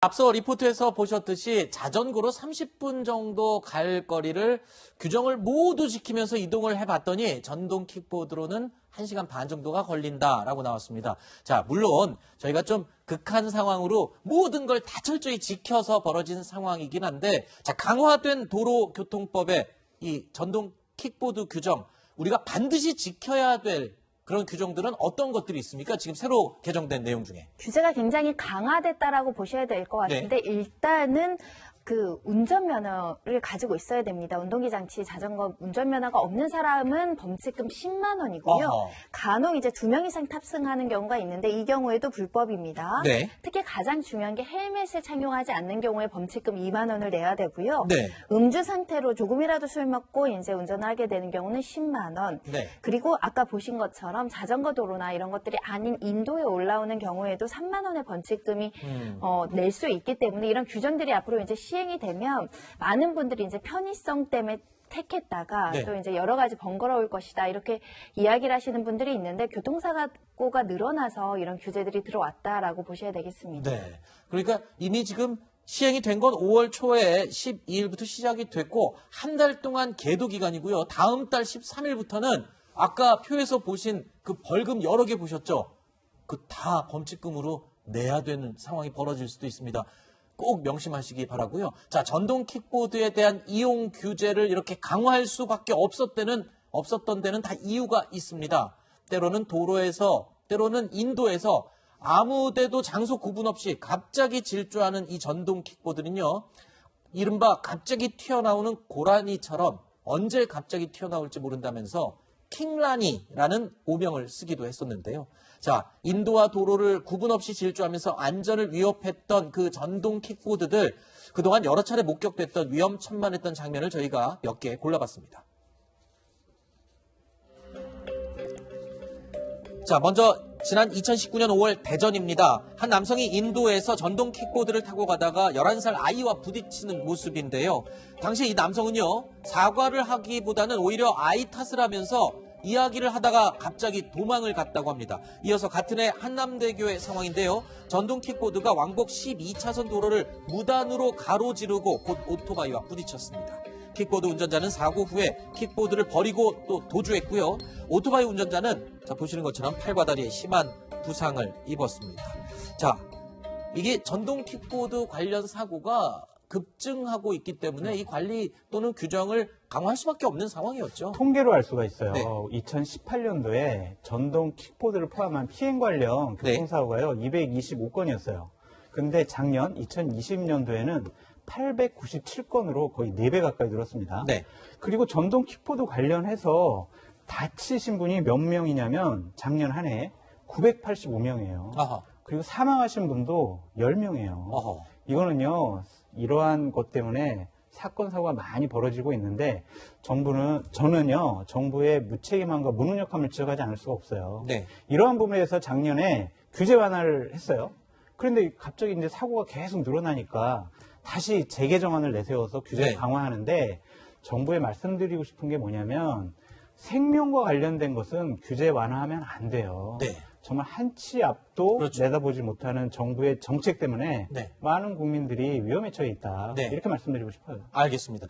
앞서 리포트에서 보셨듯이 자전거로 30분 정도 갈 거리를 규정을 모두 지키면서 이동을 해봤더니 전동 킥보드로는 1시간 반 정도가 걸린다라고 나왔습니다. 자, 물론 저희가 좀 극한 상황으로 모든 걸 다 철저히 지켜서 벌어진 상황이긴 한데, 자, 강화된 도로교통법의 이 전동 킥보드 규정, 우리가 반드시 지켜야 될 그런 규정들은 어떤 것들이 있습니까? 지금 새로 개정된 내용 중에. 규제가 굉장히 강화됐다라고 보셔야 될 것 같은데, 일단은 그 운전면허를 가지고 있어야 됩니다. 운동기 장치, 자전거 운전면허가 없는 사람은 범칙금 10만 원이고요. 간혹 이제 2명 이상 탑승하는 경우가 있는데 이 경우에도 불법입니다. 네. 특히 가장 중요한 게 헬멧을 착용하지 않는 경우에 범칙금 2만 원을 내야 되고요. 네. 음주 상태로 조금이라도 술 먹고 이제 운전을 하게 되는 경우는 10만 원. 네. 그리고 아까 보신 것처럼 자전거 도로나 이런 것들이 아닌 인도에 올라오는 경우에도 3만 원의 벌칙금이 낼 수 있기 때문에 이런 규정들이 앞으로 이제 시행이 되면 많은 분들이 이제 편의성 때문에 택했다가 네. 또 이제 여러 가지 번거로울 것이다 이렇게 이야기를 하시는 분들이 있는데 교통사고가 늘어나서 이런 규제들이 들어왔다라고 보셔야 되겠습니다. 네. 그러니까 이미 지금 시행이 된 건 5월 초에 12일부터 시작이 됐고 한 달 동안 계도 기간이고요. 다음 달 13일부터는 아까 표에서 보신 그 벌금 여러 개 보셨죠? 그 다 범칙금으로 내야 되는 상황이 벌어질 수도 있습니다. 꼭 명심하시기 바라고요. 자, 전동 킥보드에 대한 이용 규제를 이렇게 강화할 수밖에 없었던 데는 다 이유가 있습니다. 때로는 도로에서, 때로는 인도에서 아무 데도 장소 구분 없이 갑자기 질주하는 이 전동 킥보드는요, 이른바 갑자기 튀어나오는 고라니처럼 언제 갑자기 튀어나올지 모른다면서 킹라니라는 오명을 쓰기도 했었는데요. 자, 인도와 도로를 구분 없이 질주하면서 안전을 위협했던 그 전동 킥보드들, 그동안 여러 차례 목격됐던 위험천만했던 장면을 저희가 몇 개 골라봤습니다. 자, 먼저 지난 2019년 5월 대전입니다. 한 남성이 인도에서 전동 킥보드를 타고 가다가 11살 아이와 부딪히는 모습인데요. 당시 이 남성은요, 사과를 하기보다는 오히려 아이 탓을 하면서 이야기를 하다가 갑자기 도망을 갔다고 합니다. 이어서 같은 해 한남대교의 상황인데요. 전동 킥보드가 왕복 12차선 도로를 무단으로 가로지르고 곧 오토바이와 부딪혔습니다. 킥보드 운전자는 사고 후에 킥보드를 버리고 또 도주했고요. 오토바이 운전자는 자, 보시는 것처럼 팔과 다리에 심한 부상을 입었습니다. 자, 이게 전동 킥보드 관련 사고가 급증하고 있기 때문에 이 관리 또는 규정을 강화할 수밖에 없는 상황이었죠. 통계로 알 수가 있어요. 네. 2018년도에 전동 킥보드를 포함한 피해 관련 교통사고가요, 225건이었어요. 근데 작년 2020년도에는 897건으로 거의 4배 가까이 늘었습니다. 네. 그리고 전동 킥보드 관련해서 다치신 분이 몇 명이냐면 작년 한 해 985명이에요. 아하. 그리고 사망하신 분도 10명이에요. 어허. 이거는요, 이러한 것 때문에 사건, 사고가 많이 벌어지고 있는데 저는요, 정부의 무책임함과 무능력함을 지적하지 않을 수가 없어요. 네. 이러한 부분에서 작년에 규제 완화를 했어요. 그런데 갑자기 이제 사고가 계속 늘어나니까 다시 재개정안을 내세워서 규제를 네. 강화하는데 정부에 말씀드리고 싶은 게 뭐냐면 생명과 관련된 것은 규제 완화하면 안 돼요. 네. 정말 한 치 앞도 그렇죠. 내다보지 못하는 정부의 정책 때문에 네. 많은 국민들이 위험에 처해 있다. 네. 이렇게 말씀드리고 싶어요. 알겠습니다.